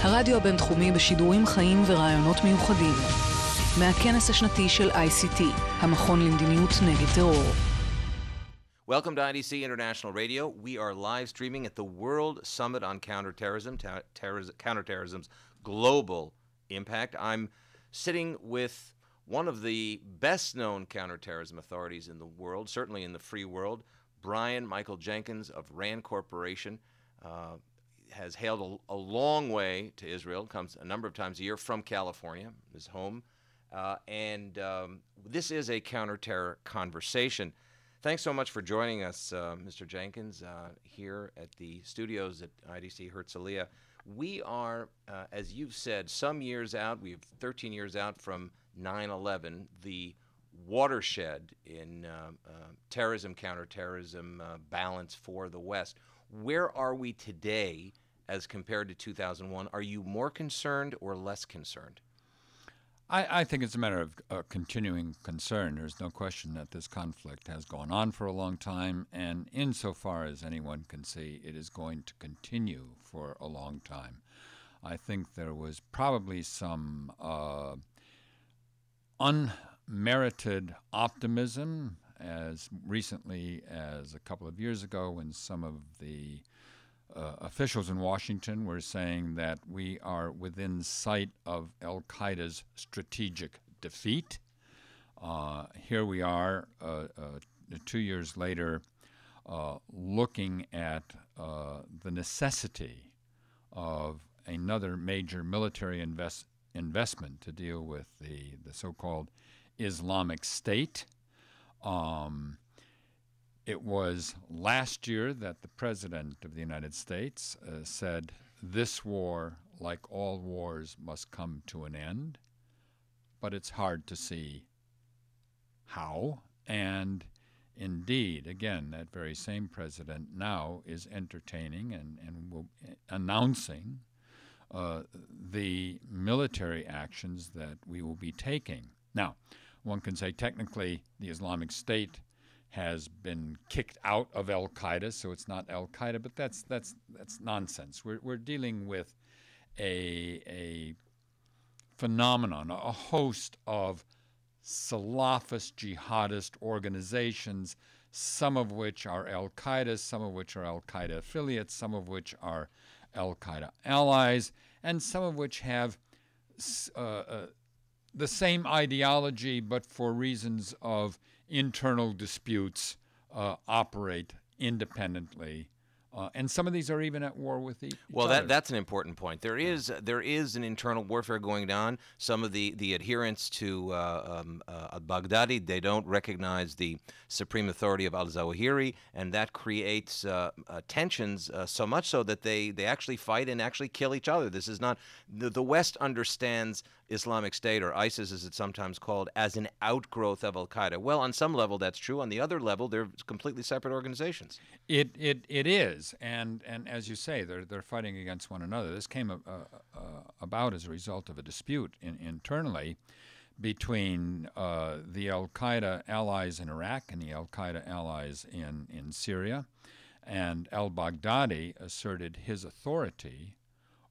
הרדיו הבינתחומי בשידורים חיים ורעיונות מיוחדים. מהכנס השנתי של ICT, המכון למדיניות נגד טרור. Welcome to IDC International Radio. We are live streaming at the World Summit on Counter-Terrorism, Counter-Terrorism's global impact. I'm sitting with one of the best-known counterterrorism authorities in the world, certainly in the free world, Michael Jenkins of RAND Corporation. Has hailed a long way to Israel, comes a number of times a year from California, his home, and this is a counter-terror conversation. Thanks so much for joining us, Mr. Jenkins, here at the studios at IDC Herzliya. We are, as you've said, some years out. We're 13 years out from 9/11, the watershed in terrorism, counterterrorism balance for the West. Where are we today as compared to 2001? Are you more concerned or less concerned? I think it's a matter of continuing concern. There's no question that this conflict has gone on for a long time, and insofar as anyone can see, it is going to continue for a long time. I think there was probably some unmerited optimism as recently as a couple of years ago when some of the officials in Washington were saying that we are within sight of al-Qaeda's strategic defeat. Here we are 2 years later looking at the necessity of another major military investment to deal with the so-called Islamic State. It was last year that the President of the United States said, this war, like all wars, must come to an end. But it's hard to see how. And indeed, again, that very same President now is entertaining and announcing the military actions that we will be taking. Now, one can say technically the Islamic State has been kicked out of al-Qaeda, so it's not al-Qaeda, but that's nonsense. We're dealing with a phenomenon, a host of Salafist jihadist organizations, some of which are al-Qaeda, some of which are al-Qaeda affiliates, some of which are al-Qaeda allies, and some of which have the same ideology, but for reasons of internal disputes, operate independently. And some of these are even at war with each other. That's an important point. There is an internal warfare going on. Some of the adherents to al-Baghdadi, they don't recognize the supreme authority of al-Zawahiri, and that creates tensions so much so that they actually fight and actually kill each other. This is not the West understands Islamic State, or ISIS as it's sometimes called, as an outgrowth of al-Qaeda. Well, on some level that's true. On the other level, they're completely separate organizations. It is, and as you say, they're fighting against one another. This came about as a result of a dispute internally between the al-Qaeda allies in Iraq and the al-Qaeda allies in Syria, and al-Baghdadi asserted his authority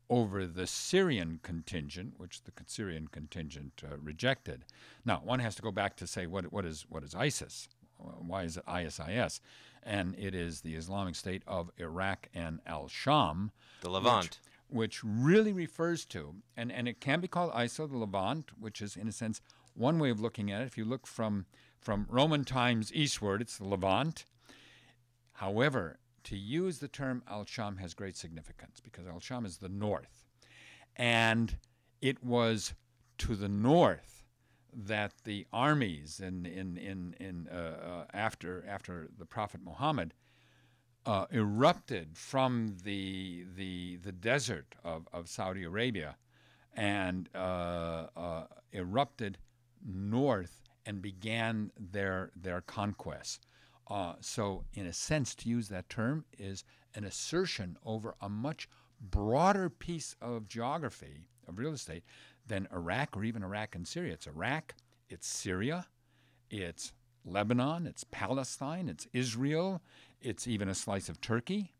over the Syrian contingent, which the Syrian contingent rejected. Now, one has to go back to say, what is ISIS? Why is it ISIS? And it is the Islamic State of Iraq and al-Sham, the Levant, which really refers to, and it can be called ISIL, the Levant, which is, in a sense, one way of looking at it. If you look from Roman times eastward, it's the Levant. However, to use the term al-Sham has great significance because al-Sham is the north. And it was to the north that the armies after the Prophet Muhammad erupted from the desert of Saudi Arabia and erupted north and began their conquests. So, in a sense, to use that term is an assertion over a much broader piece of geography, of real estate, than Iraq or even Iraq and Syria. It's Iraq, it's Syria, it's Lebanon, it's Palestine, it's Israel, it's even a slice of Turkey.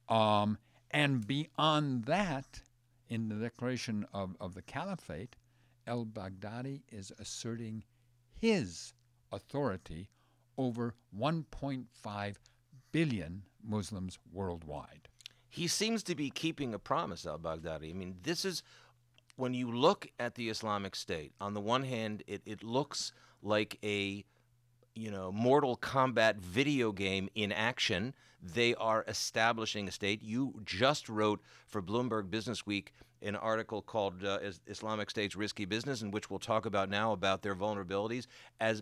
And beyond that, in the declaration of the caliphate, al-Baghdadi is asserting his authority over 1.5 billion Muslims worldwide. He seems to be keeping a promise, al-Baghdadi. I mean, this is, when you look at the Islamic State, on the one hand, it looks like a Mortal Kombat video game in action. They are establishing a state. You just wrote for Bloomberg Businessweek an article called Islamic State's Risky Business, in which we'll talk about now about their vulnerabilities,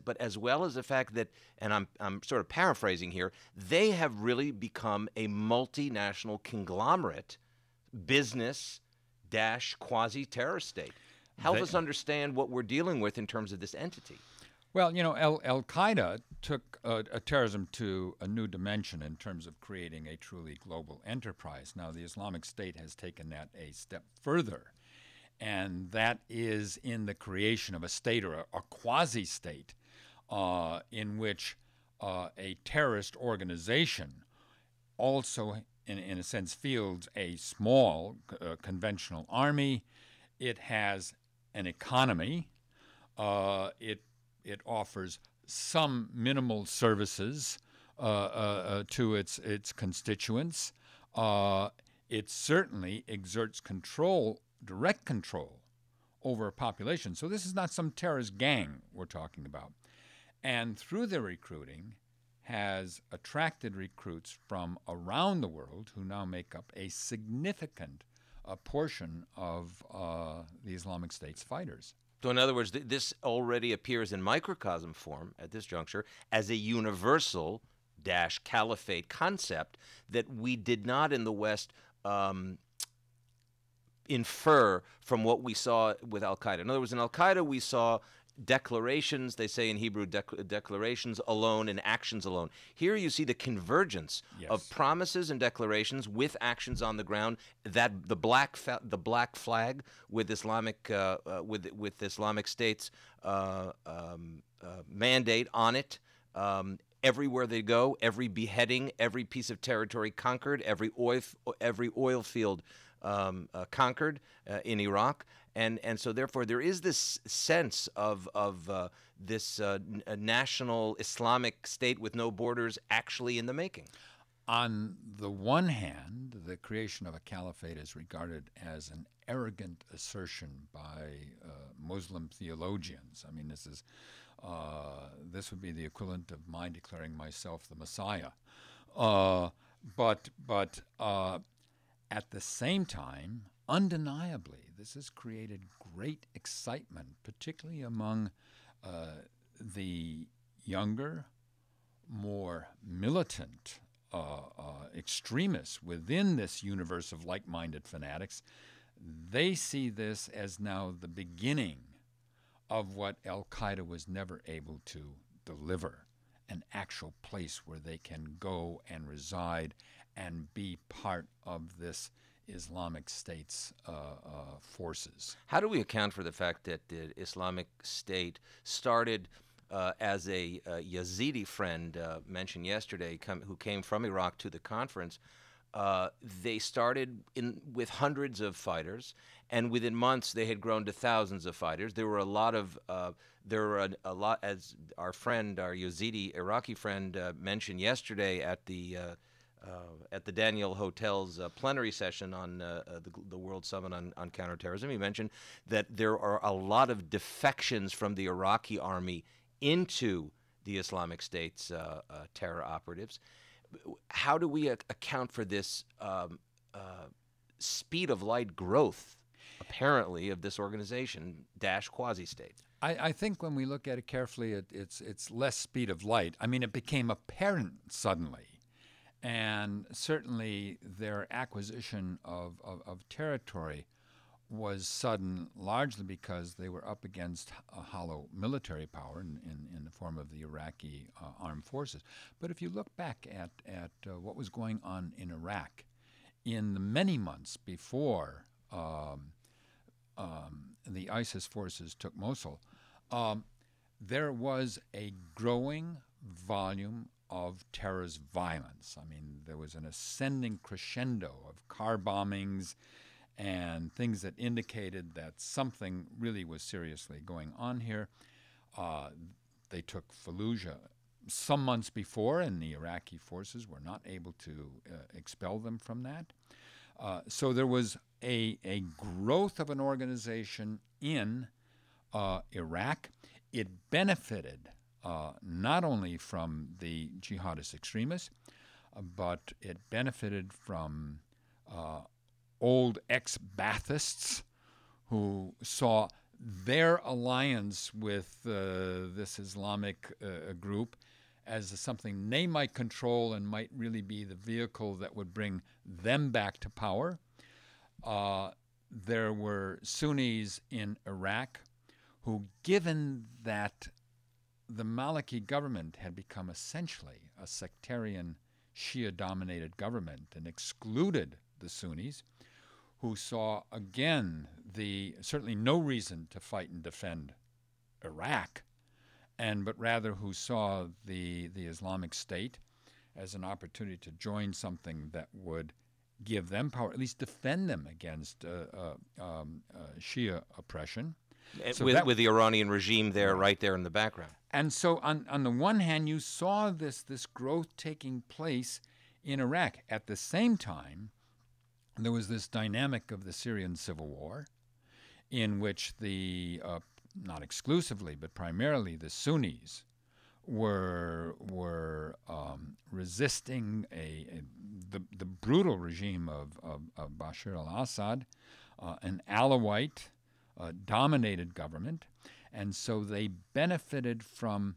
but as well as the fact that, and I'm sort of paraphrasing here, they have really become a multinational conglomerate business -- quasi-terrorist state. Help us understand what we're dealing with in terms of this entity. Well, al-Qaeda took terrorism to a new dimension in terms of creating a truly global enterprise. Now, the Islamic State has taken that a step further, and that is in the creation of a state or a quasi-state in which a terrorist organization also, in a sense, fields a small conventional army. It has an economy. It offers some minimal services to its constituents. It certainly exerts control, direct control, over a population. So this is not some terrorist gang we're talking about. And through the recruiting, has attracted recruits from around the world who now make up a significant portion of the Islamic State's fighters. So in other words, this already appears in microcosm form at this juncture as a universal - caliphate concept that we did not in the West infer from what we saw with al-Qaeda. In other words, in al-Qaeda we saw declarations, they say in Hebrew, declarations alone and actions alone. Here you see the convergence of promises and declarations with actions on the ground. That the black flag with Islamic with Islamic State's mandate on it. Everywhere they go, every beheading, every piece of territory conquered, every oil field conquered in Iraq. And so, therefore, there is this sense of this national Islamic State with no borders actually in the making. On the one hand, the creation of a caliphate is regarded as an arrogant assertion by Muslim theologians. I mean, this would be the equivalent of my declaring myself the Messiah. But at the same time, undeniably, this has created great excitement, particularly among the younger, more militant extremists within this universe of like-minded fanatics. They see this as now the beginning of what al-Qaeda was never able to deliver, an actual place where they can go and reside and be part of this Islamic State's forces. How do we account for the fact that the Islamic State started as a Yazidi friend mentioned yesterday, who came from Iraq to the conference? They started with hundreds of fighters, and within months they had grown to thousands of fighters. There were a lot, as our Yazidi Iraqi friend mentioned yesterday at the Daniel Hotel's plenary session on the World Summit on Counterterrorism. He mentioned that there are a lot of defections from the Iraqi army into the Islamic State's terror operatives. How do we account for this speed of light growth, apparently, of this organization - quasi-state? I think when we look at it carefully, it's less speed of light. I mean, it became apparent suddenly. And certainly their acquisition of territory was sudden, largely because they were up against a hollow military power in the form of the Iraqi armed forces. But if you look back at what was going on in Iraq in the many months before the ISIS forces took Mosul, there was a growing volume of terrorist violence. I mean, there was an ascending crescendo of car bombings and things that indicated that something really was seriously going on here. They took Fallujah some months before, and the Iraqi forces were not able to expel them from that. So there was a growth of an organization in Iraq. It benefited not only from the jihadist extremists, but it benefited from old ex-Baathists who saw their alliance with this Islamic group as something they might control and might really be the vehicle that would bring them back to power. There were Sunnis in Iraq who, given that the Maliki government had become essentially a sectarian Shia-dominated government and excluded the Sunnis, who saw, again, certainly no reason to fight and defend Iraq, but rather who saw the Islamic State as an opportunity to join something that would give them power, at least defend them against Shia oppression. So with the Iranian regime there, right there in the background. And so on the one hand, you saw this growth taking place in Iraq. At the same time, there was this dynamic of the Syrian civil war in which not exclusively, but primarily the Sunnis were resisting the brutal regime of Bashar al-Assad, an Alawite dominated government, and so they benefited from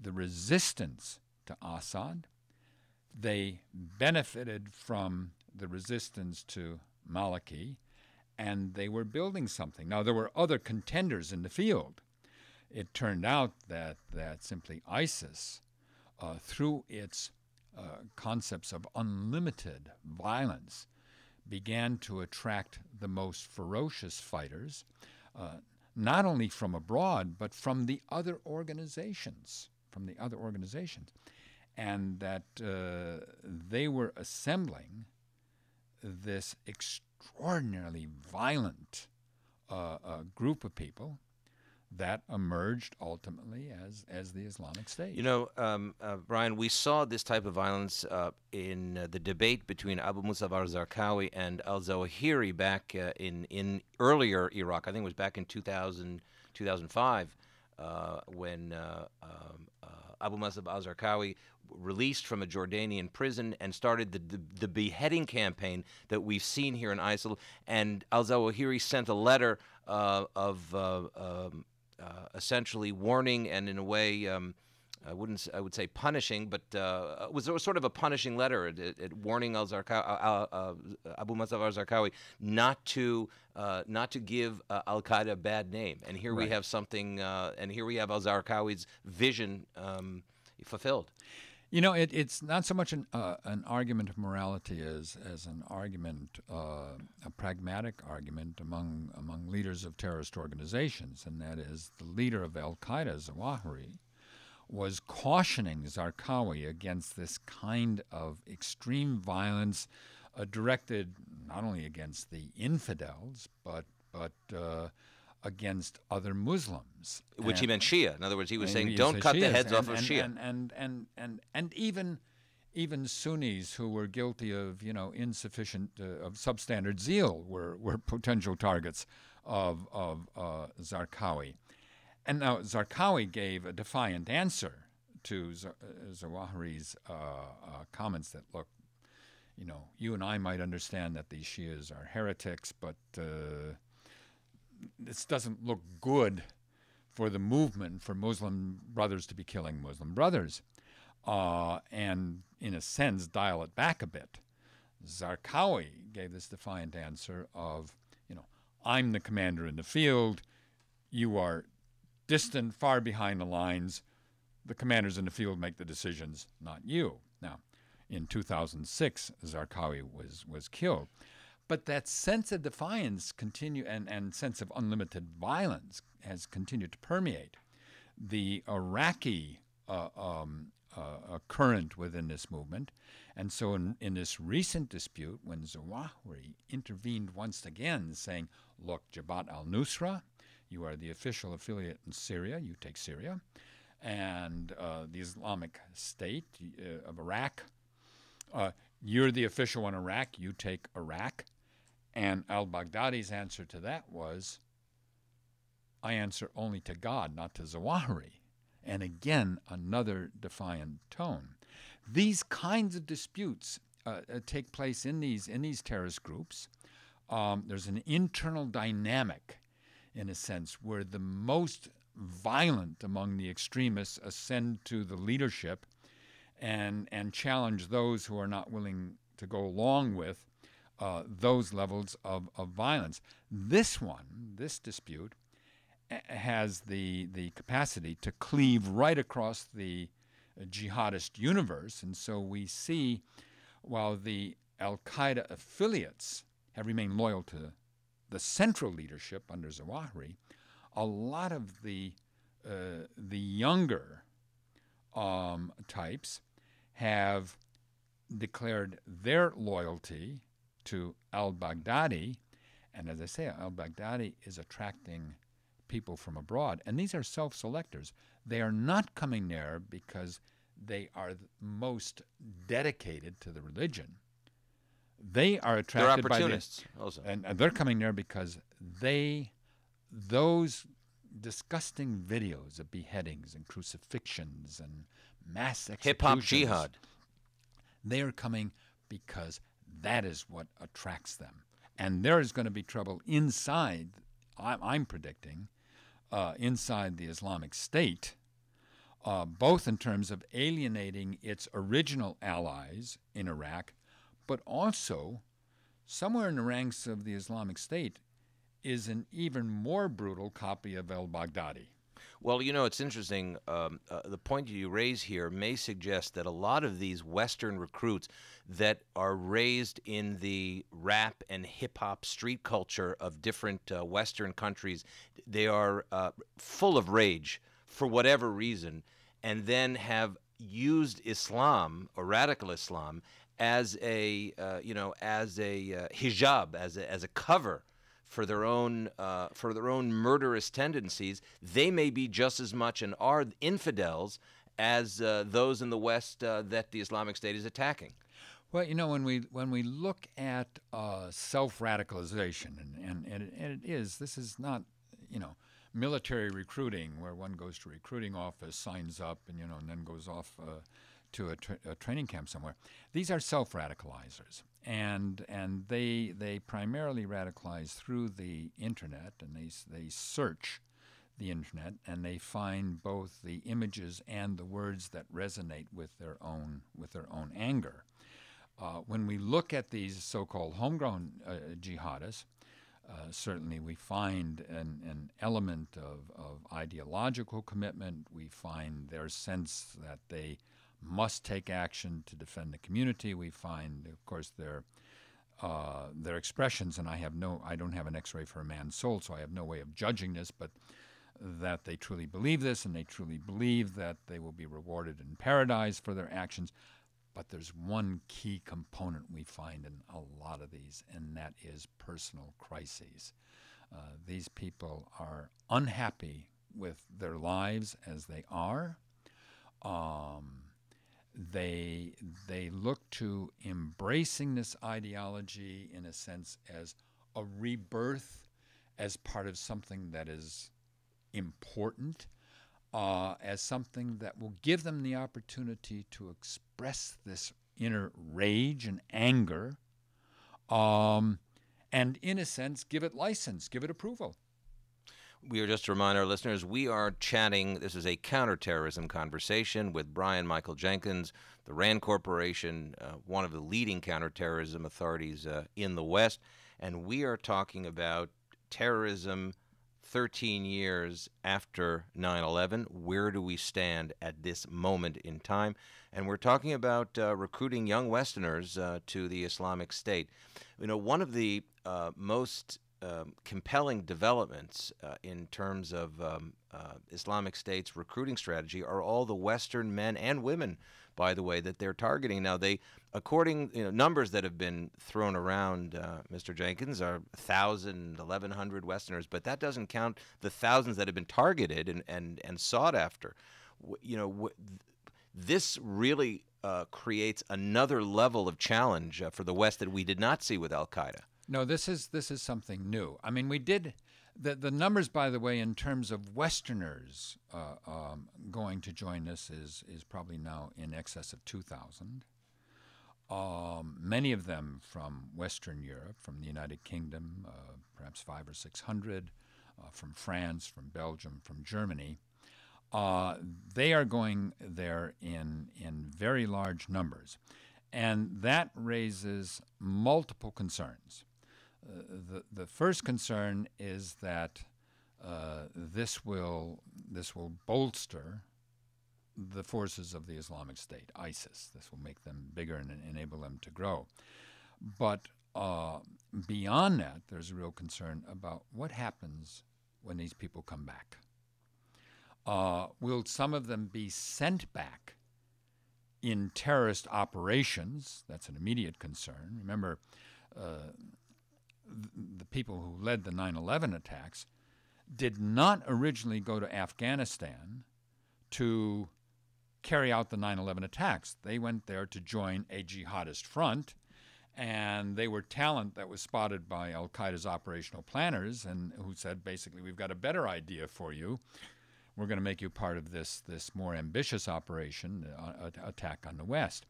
the resistance to Assad. They benefited from the resistance to Maliki, and they were building something. Now, there were other contenders in the field. It turned out that simply ISIS, through its concepts of unlimited violence, began to attract the most ferocious fighters, not only from abroad, but from the other organizations, and that they were assembling this extraordinarily violent group of people that emerged ultimately as the Islamic State. You know, Brian, we saw this type of violence in the debate between Abu Musab al-Zarqawi and al-Zawahiri back in earlier Iraq. I think it was back in 2005 when Abu Musab al-Zarqawi released from a Jordanian prison and started the beheading campaign that we've seen here in ISIL. And al-Zawahiri sent a letter essentially warning and, in a way, I would say punishing, but it was sort of a punishing letter, warning Abu Musab al-Zarqawi not to give AlQaeda a bad name. And here we have something, and here we have al-Zarqawi's vision fulfilled. You know, it's not so much an argument of morality as an argument, a pragmatic argument among leaders of terrorist organizations, and that is the leader of al-Qaeda, Zawahiri, was cautioning Zarqawi against this kind of extreme violence directed not only against the infidels, but against other Muslims. Which he meant Shia. In other words, he was saying, don't cut the heads off of Shia. And even Sunnis who were guilty of, insufficient, of substandard zeal were potential targets of Zarqawi. And now Zarqawi gave a defiant answer to Zawahiri's comments that, look, you and I might understand that these Shias are heretics, but this doesn't look good for the movement for Muslim brothers to be killing Muslim brothers. And in a sense, dial it back a bit. Zarqawi gave this defiant answer of, I'm the commander in the field, you are distant, far behind the lines. The commanders in the field make the decisions, not you. Now, in 2006, Zarqawi was killed. But that sense of defiance and sense of unlimited violence has continued to permeate. The Iraqi current within this movement. And so in this recent dispute, when Zarqawi intervened once again, saying, look, Jabhat al-Nusra, you are the official affiliate in Syria, you take Syria, and the Islamic State of Iraq, you're the official in Iraq, you take Iraq. And al-Baghdadi's answer to that was, I answer only to God, not to Zarqawi. And again, another defiant tone. These kinds of disputes take place in these terrorist groups. There's an internal dynamic, in a sense, where the most violent among the extremists ascend to the leadership and challenge those who are not willing to go along with those levels of violence. This dispute, has the capacity to cleave right across the jihadist universe. And so we see, while the AlQaeda affiliates have remained loyal to the central leadership under Zarqawi, a lot of the younger types have declared their loyalty to al-Baghdadi. And as I say, al-Baghdadi is attracting people from abroad, and these are self-selectors. They are not coming there because they are most dedicated to the religion. They are attracted by opportunists also, and they're coming there because those disgusting videos of beheadings and crucifixions and mass executions, hip-hop jihad. They are coming because that is what attracts them, and there is going to be trouble inside. I'm predicting. Inside the Islamic State, both in terms of alienating its original allies in Iraq, but also somewhere in the ranks of the Islamic State is an even more brutal copy of al-Baghdadi. Well, it's interesting. The point you raise here may suggest that a lot of these Western recruits that are raised in the rap and hip-hop street culture of different Western countries, they are full of rage for whatever reason, and then have used Islam or radical Islam as a hijab, as a cover for their own murderous tendencies. They may be just as much and are infidels as those in the West that the Islamic State is attacking. Well, when we look at self-radicalization, and this is not military recruiting where one goes to recruiting office, signs up, and then goes off to a training camp somewhere. These are self-radicalizers. And they primarily radicalize through the internet, and they search the internet, and they find both the images and the words that resonate with their own anger. When we look at these so-called homegrown jihadists, certainly we find an element of ideological commitment. We find their sense that they must take action to defend the community. We find, of course, their expressions, and I don't have an X-ray for a man's soul, so I have no way of judging this, but that they truly believe this, and they truly believe that they will be rewarded in paradise for their actions. But there's one key component we find in a lot of these, and that is personal crises. These people are unhappy with their lives as they are. They look to embracing this ideology in a sense as a rebirth, as part of something that is important, as something that will give them the opportunity to express this inner rage and anger, and in a sense give it license, give it approval. We are just to remind our listeners, we are chatting. This is a counterterrorism conversation with Michael Jenkins, the RAND Corporation, one of the leading counterterrorism authorities in the West. And we are talking about terrorism 13 years after 9/11. Where do we stand at this moment in time? And we're talking about recruiting young Westerners to the Islamic State. One of the most compelling developments in terms of Islamic State's recruiting strategy are all the Western men and women, by the way, that they're targeting. Now, numbers that have been thrown around, Mr. Jenkins, are 1,000, 1,100 Westerners, but that doesn't count the thousands that have been targeted and sought after. This really creates another level of challenge for the West that we did not see with al-Qaeda. No, this is something new. I mean, we did the numbers, by the way, in terms of Westerners going to join this is probably now in excess of 2,000. Many of them from Western Europe, from the United Kingdom, perhaps 500 or 600, from France, from Belgium, from Germany. They are going there in very large numbers, and that raises multiple concerns. The first concern is that this will bolster the forces of the Islamic State, ISIS. This will make them bigger and enable them to grow. But beyond that, there's a real concern about what happens when these people come back. Will some of them be sent back in terrorist operations? That's an immediate concern. Remember, the people who led the 9/11 attacks did not originally go to Afghanistan to carry out the 9/11 attacks. They went there to join a jihadist front, and they were talent that was spotted by al-Qaeda's operational planners, and who said, basically, we've got a better idea for you. We're going to make you part of this more ambitious operation, attack on the West.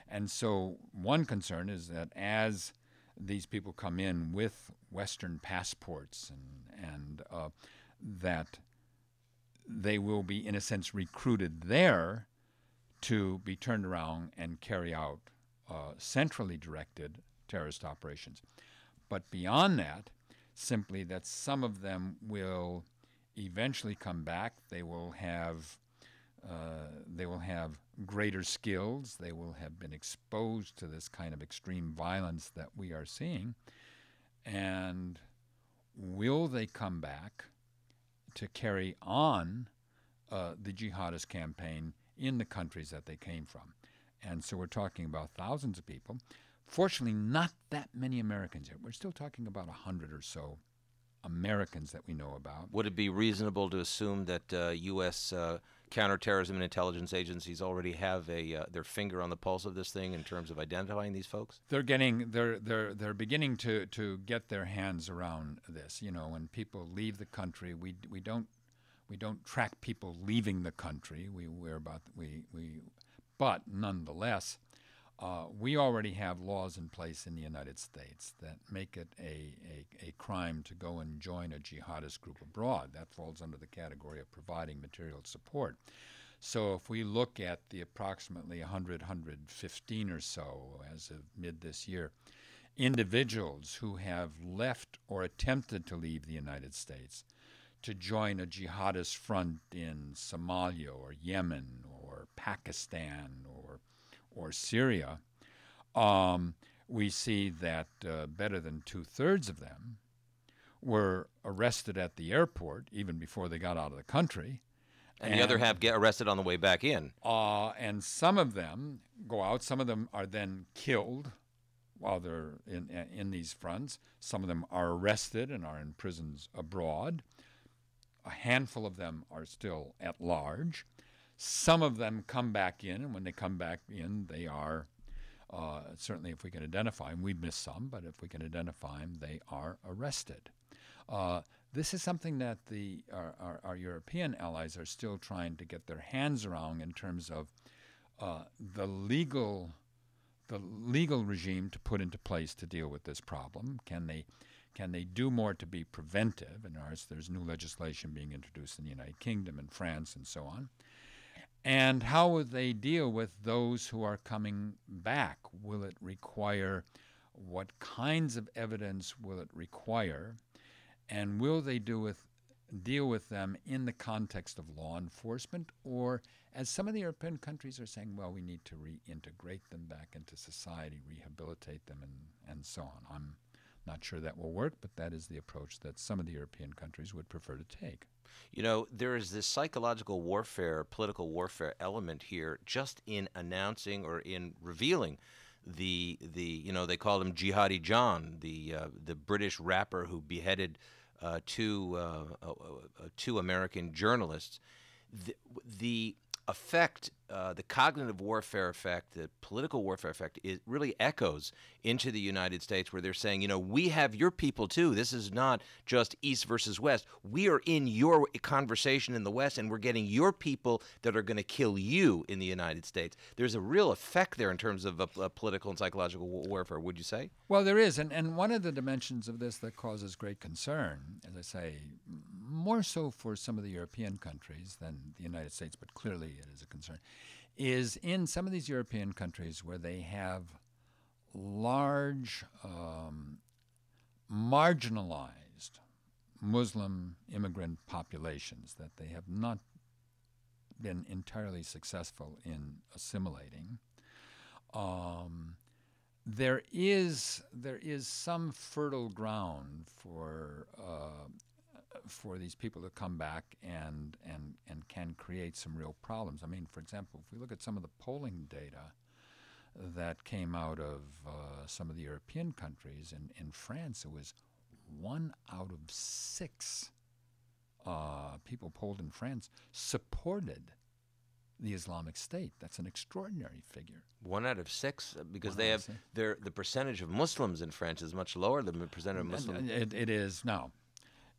And so one concern is that as these people come in with Western passports and that they will be, in a sense, recruited there to be turned around and carry out centrally directed terrorist operations. But beyond that, simply that some of them will eventually come back. They will have greater skills. They will have been exposed to this kind of extreme violence that we are seeing. And will they come back to carry on the jihadist campaign in the countries that they came from? And so we're talking about thousands of people. Fortunately, not that many Americans here. We're still talking about 100 or so Americans that we know about. Would it be reasonable to assume that U.S. counterterrorism and intelligence agencies already have their finger on the pulse of this thing in terms of identifying these folks? They're beginning to get their hands around this. You know, when people leave the country, we don't track people leaving the country. But nonetheless, we already have laws in place in the United States that make it a crime to go and join a jihadist group abroad. That falls under the category of providing material support. So if we look at the approximately 115 or so as of mid this year, individuals who have left or attempted to leave the United States to join a jihadist front in Somalia or Yemen or Pakistan or Syria, we see that better than 2/3 of them were arrested at the airport even before they got out of the country. And the other half get arrested on the way back in. And some of them go out. Some of them are then killed while they're in these fronts. Some of them are arrested and are in prisons abroad. A handful of them are still at large. Some of them come back in, and when they come back in, they are, certainly if we can identify them, we've missed some, but if we can identify them, they are arrested. This is something that our European allies are still trying to get their hands around in terms of the legal regime to put into place to deal with this problem. Can they do more to be preventive? And there's new legislation being introduced in the United Kingdom and France and so on. And how will they deal with those who are coming back? Will it require, what kinds of evidence will it require? And will they deal with them in the context of law enforcement? Or, as some of the European countries are saying, well, we need to reintegrate them back into society, rehabilitate them, and so on. I'm Not sure that will work, but that is the approach that some of the European countries would prefer to take. You know, there is this psychological warfare, political warfare element here just in announcing or in revealing the you know, they call him Jihadi John, the British rapper who beheaded two American journalists. The effect, the cognitive warfare effect, the political warfare effect, it really echoes into the United States, where they're saying, you know, we have your people too. This is not just East versus West. We are in your conversation in the West, and we're getting your people that are going to kill you in the United States. There's a real effect there in terms of political and psychological warfare, would you say? Well, there is, and one of the dimensions of this that causes great concern, as I say, more so for some of the European countries than the United States, but clearly it is a concern, is in some of these European countries where they have large, marginalized Muslim immigrant populations that they have not been entirely successful in assimilating. There is some fertile ground for these people to come back and can create some real problems. I mean, for example, if we look at some of the polling data that came out of some of the European countries, in France, it was 1 out of 6 people polled in France supported the Islamic State. That's an extraordinary figure. 1 out of 6, because they have the percentage of Muslims in France is much lower than the percentage of Muslims. It is now.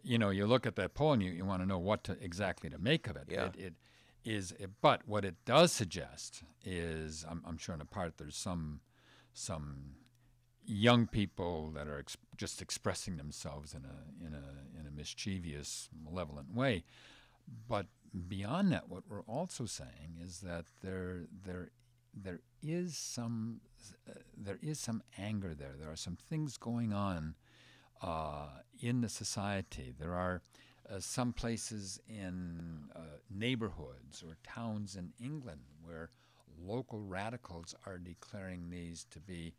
You know, you look at that poll and you want to know what exactly to make of it. Yeah. But what it does suggest is, I'm sure in a part there's some young people that are just expressing themselves in a mischievous, malevolent way. But beyond that, what we're also saying is that there is some anger there. There are some things going on in the society. There are some places in neighborhoods or towns in England where local radicals are declaring these to be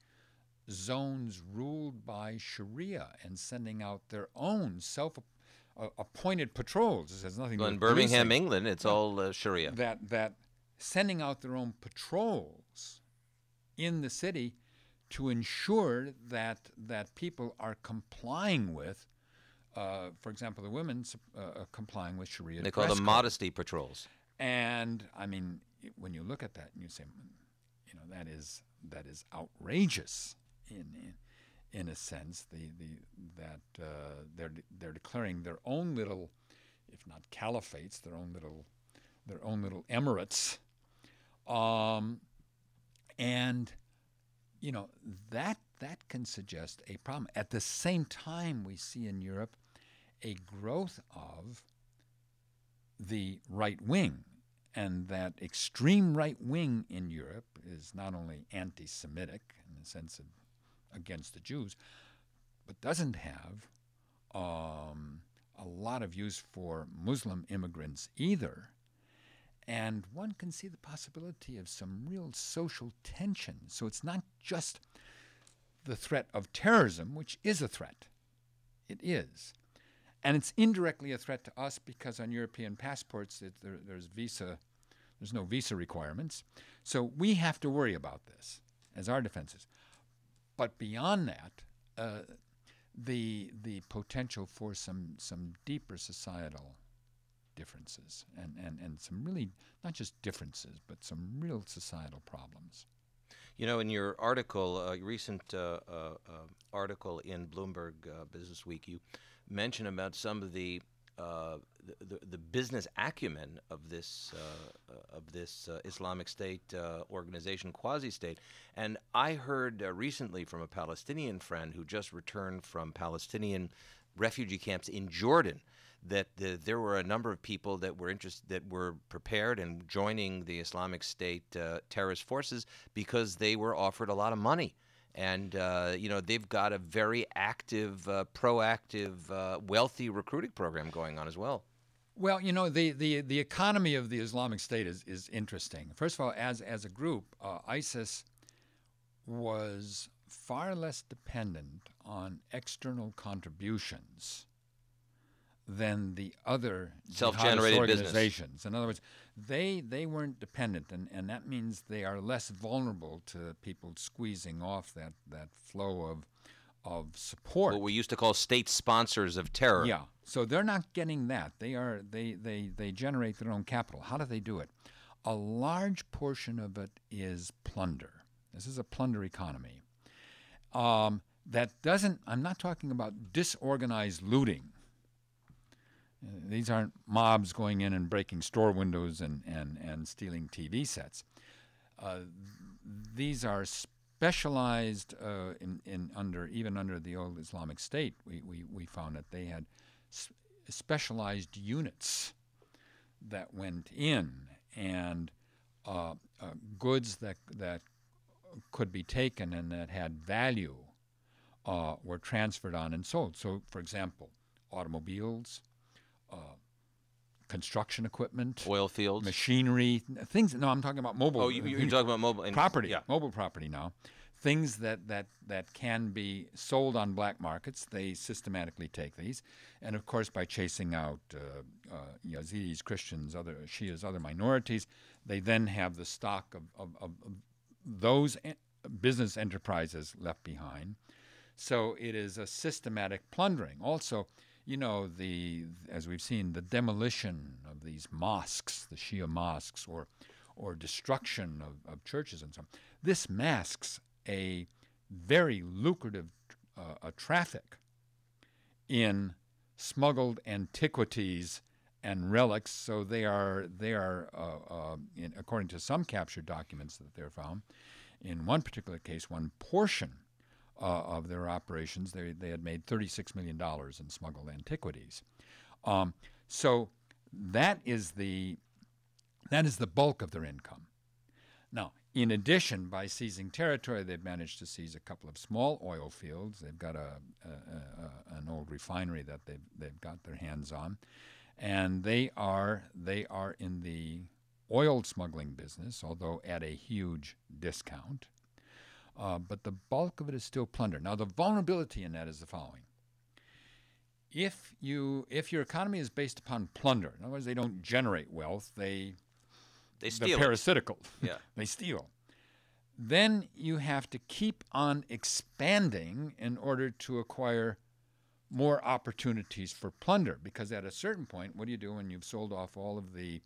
zones ruled by Sharia and sending out their own self-appointed patrols. This has nothing to do with in Birmingham, policing. England, it's all Sharia. That sending out their own patrols in the city to ensure that people are complying with, for example, the women complying with Sharia. They call them modesty patrols. And I mean, when you look at that and you say, you know, that is outrageous in a sense. That they're declaring their own little, if not caliphates, their own little emirates, and you know, that can suggest a problem. At the same time, we see in Europe a growth of the right wing, and that extreme right wing in Europe is not only anti-Semitic in the sense of against the Jews, but doesn't have a lot of use for Muslim immigrants either. And one can see the possibility of some real social tension. So it's not just the threat of terrorism, which is a threat. It is. And it's indirectly a threat to us because on European passports there's no visa requirements. So we have to worry about this as our defenses. But beyond that, the potential for some deeper societal differences and some really, not just differences, but some real societal problems. You know, in your article, recent article in Bloomberg Business Week, you mention about some of the business acumen of this Islamic State organization, quasi-state. And I heard recently from a Palestinian friend who just returned from Palestinian refugee camps in Jordan that there were a number of people that were prepared and joining the Islamic State terrorist forces because they were offered a lot of money. And, you know, they've got a very active, proactive, wealthy recruiting program going on as well. Well, you know, the economy of the Islamic State is interesting. First of all, as a group, ISIS was far less dependent on external contributions than the other self-generated organizations. business. In other words, they weren't dependent, and that means they are less vulnerable to people squeezing off that flow of support. What we used to call state sponsors of terror. Yeah, so they're not getting that. They generate their own capital. How do they do it? A large portion of it is plunder. This is a plunder economy. That doesn't, I'm not talking about disorganized looting. These aren't mobs going in and breaking store windows and stealing TV sets. These are specialized even under the old Islamic State. We found that they had specialized units that went in, and goods that could be taken and that had value were transferred on and sold. So, for example, automobiles, construction equipment, oil fields, machinery, things. No, I'm talking about mobile. Oh, you're talking about mobile property. Yeah. Mobile property now. Things that can be sold on black markets. They systematically take these, and of course, by chasing out Yazidis, Christians, other Shias, other minorities, they then have the stock of those business enterprises left behind. So it is a systematic plundering. Also, as we've seen, the demolition of these mosques, the Shia mosques, or destruction of churches and so on. This masks a very lucrative traffic in smuggled antiquities and relics. So they are according to some captured documents that they're found, in one particular case, one portion of their operations, they had made $36 million in smuggled antiquities. So that is the bulk of their income. Now, in addition, by seizing territory, they've managed to seize a couple of small oil fields. They've got an old refinery that they've got their hands on, and they are in the oil smuggling business, although at a huge discount. But the bulk of it is still plunder. Now, the vulnerability in that is the following. If your economy is based upon plunder, in other words, they don't generate wealth, they're steal. parasitical. Yeah. They steal. Then you have to keep on expanding in order to acquire more opportunities for plunder. Because at a certain point, what do you do when you've sold off all of the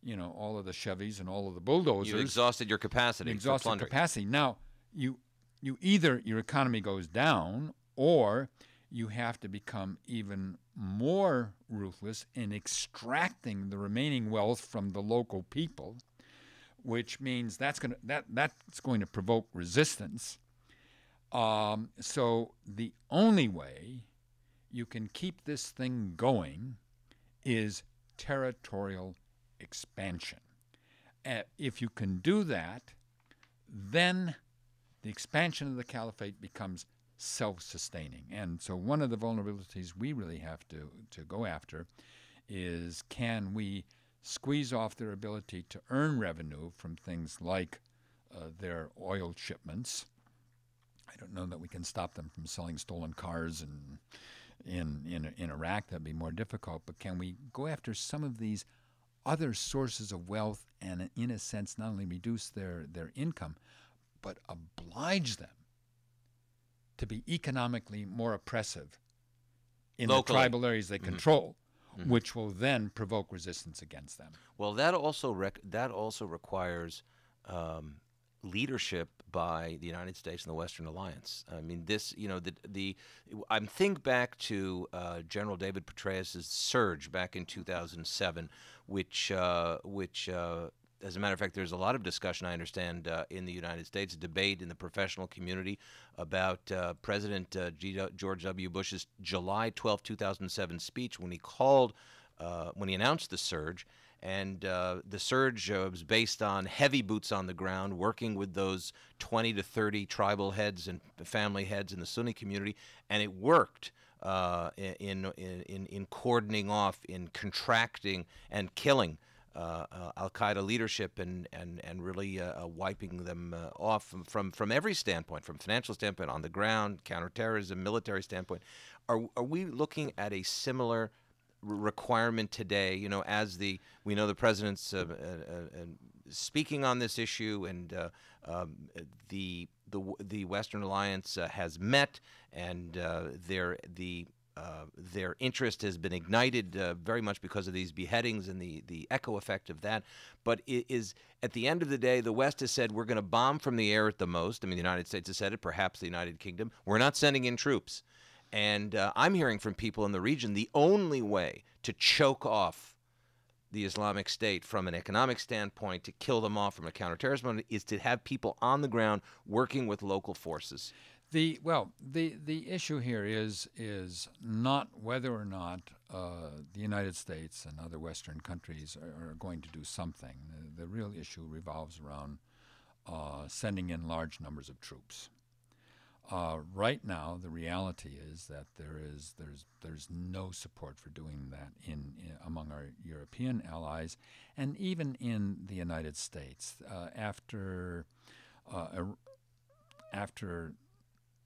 Chevys and all of the bulldozers? You've exhausted your capacity for plundering. Now, you either your economy goes down, or you have to become even more ruthless in extracting the remaining wealth from the local people, which means that's going to provoke resistance. So the only way you can keep this thing going is territorial expansion. If you can do that, then the expansion of the caliphate becomes self-sustaining. And so one of the vulnerabilities we really have to go after is, can we squeeze off their ability to earn revenue from things like their oil shipments? I don't know that we can stop them from selling stolen cars in Iraq. That'd be more difficult. But can we go after some of these other sources of wealth and, in a sense, not only reduce their income, but oblige them to be economically more oppressive in locally, the tribal areas they control, which will then provoke resistance against them. Well, that also requires leadership by the United States and the Western Alliance. I mean, this, I think back to General David Petraeus' surge back in 2007, which as a matter of fact, there's a lot of discussion, I understand, in the United States, debate in the professional community about President George W. Bush's July 12, 2007 speech when he announced the surge. And the surge was based on heavy boots on the ground, working with those 20 to 30 tribal heads and family heads in the Sunni community, and it worked in cordoning off, in contracting and killing Al-Qaeda leadership and really wiping them off from every standpoint, from financial standpoint, on the ground, counterterrorism, military standpoint. Are we looking at a similar requirement today? You know, we know the president's speaking on this issue, and the Western Alliance has met, and their interest has been ignited very much because of these beheadings and the echo effect of that. But it is, at the end of the day, the West has said we're going to bomb from the air at the most. I mean, the United States has said it, perhaps the United Kingdom. We're not sending in troops. And I'm hearing from people in the region the only way to choke off the Islamic State from an economic standpoint, to kill them off from a counterterrorism point, is to have people on the ground working with local forces. The issue here is not whether or not the United States and other Western countries are going to do something. The real issue revolves around sending in large numbers of troops. Right now, the reality is that there's no support for doing that among our European allies, and even in the United States. After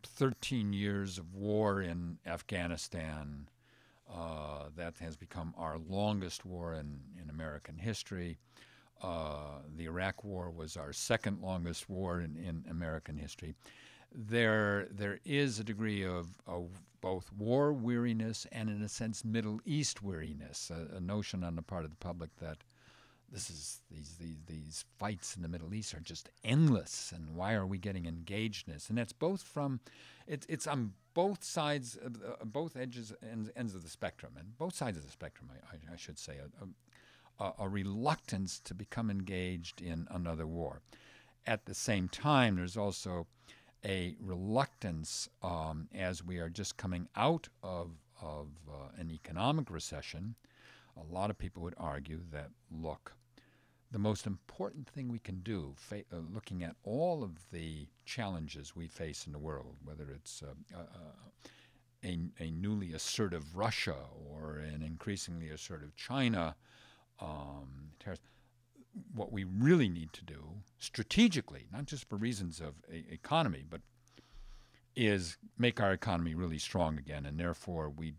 13 years of war in Afghanistan, that has become our longest war in American history. The Iraq War was our second longest war in American history. There is a degree of both war weariness and, in a sense, Middle East weariness, a notion on the part of the public that these fights in the Middle East are just endless, and why are we getting engaged in this? And that's both it's on both sides, both ends of the spectrum, and both sides of the spectrum, I should say, a reluctance to become engaged in another war. At the same time, there's also a reluctance, as we are just coming out of an economic recession. A lot of people would argue that, look, the most important thing we can do, looking at all of the challenges we face in the world, whether it's a newly assertive Russia or an increasingly assertive China, what we really need to do strategically, not just for reasons of economy, but is make our economy really strong again. And therefore, we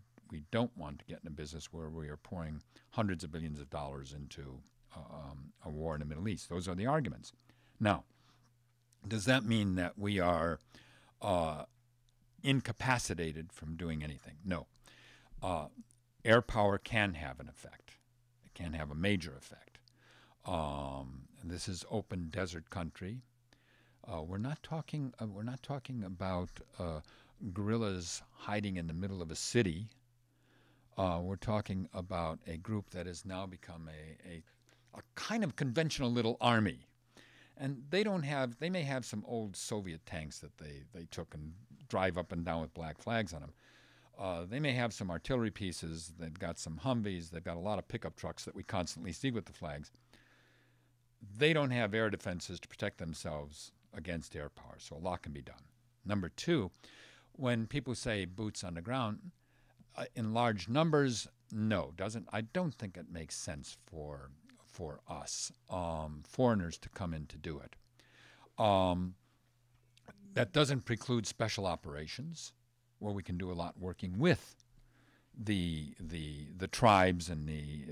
don't want to get in a business where we are pouring hundreds of billions of dollars into a war in the Middle East. Those are the arguments. Now, does that mean that we are incapacitated from doing anything? No. Air power can have an effect. It can have a major effect. This is open desert country. We're not talking about guerrillas hiding in the middle of a city. We're talking about a group that has now become a kind of conventional little army, and they may have some old Soviet tanks that they took and drive up and down with black flags on them. They may have some artillery pieces. They've got some Humvees. They've got a lot of pickup trucks that we constantly see with the flags. They don't have air defenses to protect themselves against air power, so a lot can be done. Number two, when people say boots on the ground, in large numbers, no, I don't think it makes sense for us, foreigners, to come in to do it. That doesn't preclude special operations, where we can do a lot working with the tribes and the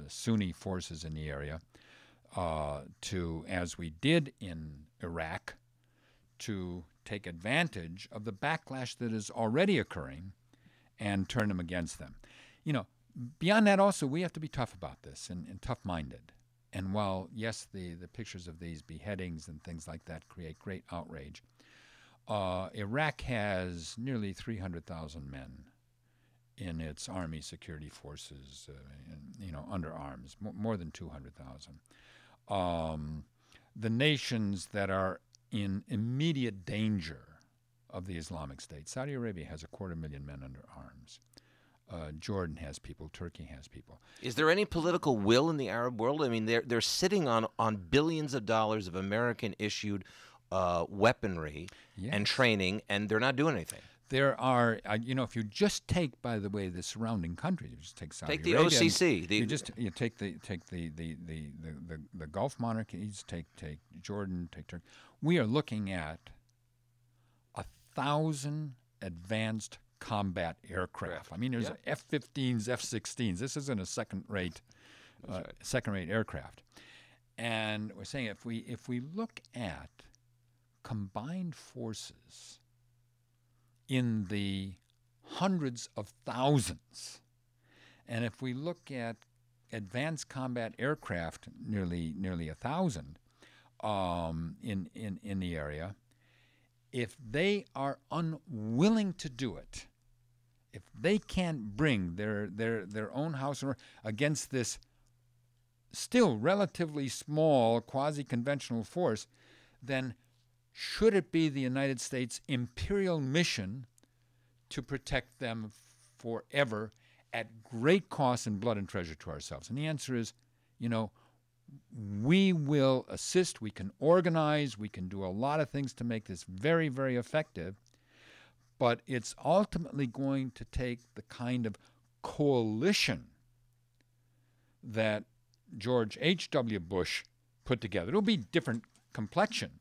Sunni forces in the area, to, as we did in Iraq, to take advantage of the backlash that is already occurring and turn them against them. You know, beyond that also, we have to be tough about this and tough-minded. And while, yes, the pictures of these beheadings and things like that create great outrage, Iraq has nearly 300,000 men in its army security forces, under arms, more than 200,000. The nations that are in immediate danger of the Islamic State, Saudi Arabia has 250,000 men under arms. Jordan has people. Turkey has people. Is there any political will in the Arab world? I mean, they're sitting on billions of dollars of American-issued weaponry, yes, and training, and they're not doing anything. There are, if you just take, by the way, the surrounding countries, you just take Saudi Take the Arabia, OCC. you take the Gulf monarchies, take Jordan, take Turkey. We are looking at 1,000 advanced combat aircraft. I mean, there's F-15s, F-16s. This isn't a second-rate aircraft. And we're saying if we look at combined forces in the hundreds of thousands, and if we look at advanced combat aircraft, nearly 1,000 in the area, if they are unwilling to do it, if they can't bring their own house against this still relatively small quasi-conventional force, then should it be the United States' imperial mission to protect them forever at great cost and blood and treasure to ourselves? And the answer is, we will assist, we can organize, we can do a lot of things to make this very, very effective, but it's ultimately going to take the kind of coalition that George H.W. Bush put together. It'll be different complexion,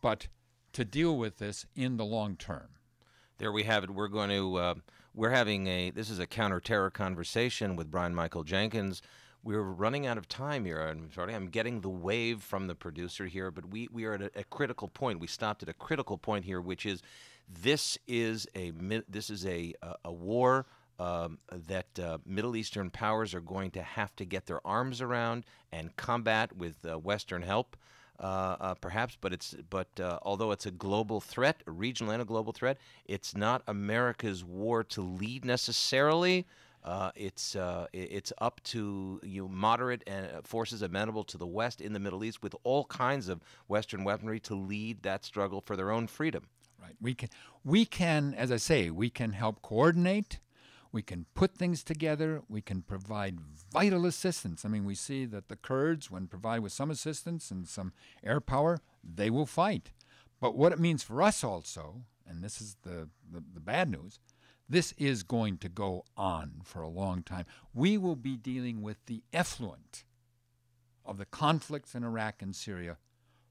but to deal with this in the long term. There we have it. We're going to this is a counter-terror conversation with Brian Michael Jenkins. We're running out of time here. I'm getting the wave from the producer here, but we are at a critical point. We stopped at a critical point here, which is this is a war that Middle Eastern powers are going to have to get their arms around and combat with Western help, perhaps. But although it's a global threat, a regional and a global threat, it's not America's war to lead necessarily. It's up to moderate forces amenable to the West in the Middle East with all kinds of Western weaponry to lead that struggle for their own freedom. Right. We can, as I say, we can help coordinate. We can put things together. We can provide vital assistance. I mean, we see that the Kurds, when provided with some assistance and some air power, they will fight. But what it means for us also, and this is the bad news, this is going to go on for a long time. We will be dealing with the effluent of the conflicts in Iraq and Syria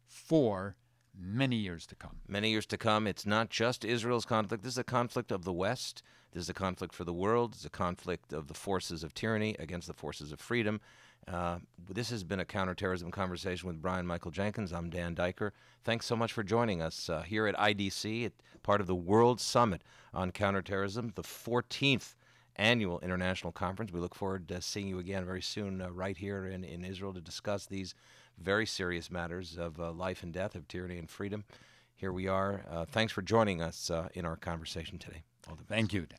for many years to come. Many years to come. It's not just Israel's conflict. This is a conflict of the West. This is a conflict for the world. It's a conflict of the forces of tyranny against the forces of freedom. This has been a counterterrorism conversation with Brian Michael Jenkins. I'm Dan Diker. Thanks so much for joining us here at IDC, part of the World Summit on Counterterrorism, the 14th annual international conference. We look forward to seeing you again very soon right here in Israel to discuss these very serious matters of life and death, of tyranny and freedom. Here we are. Thanks for joining us in our conversation today. Thank you, Dan.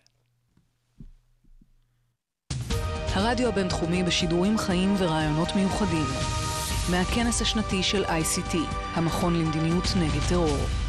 הרדיו הבינתחומי בשידורים חיים ורעיונות מיוחדים. מהכנס השנתי של ICT, המכון למדיניות נגד טרור.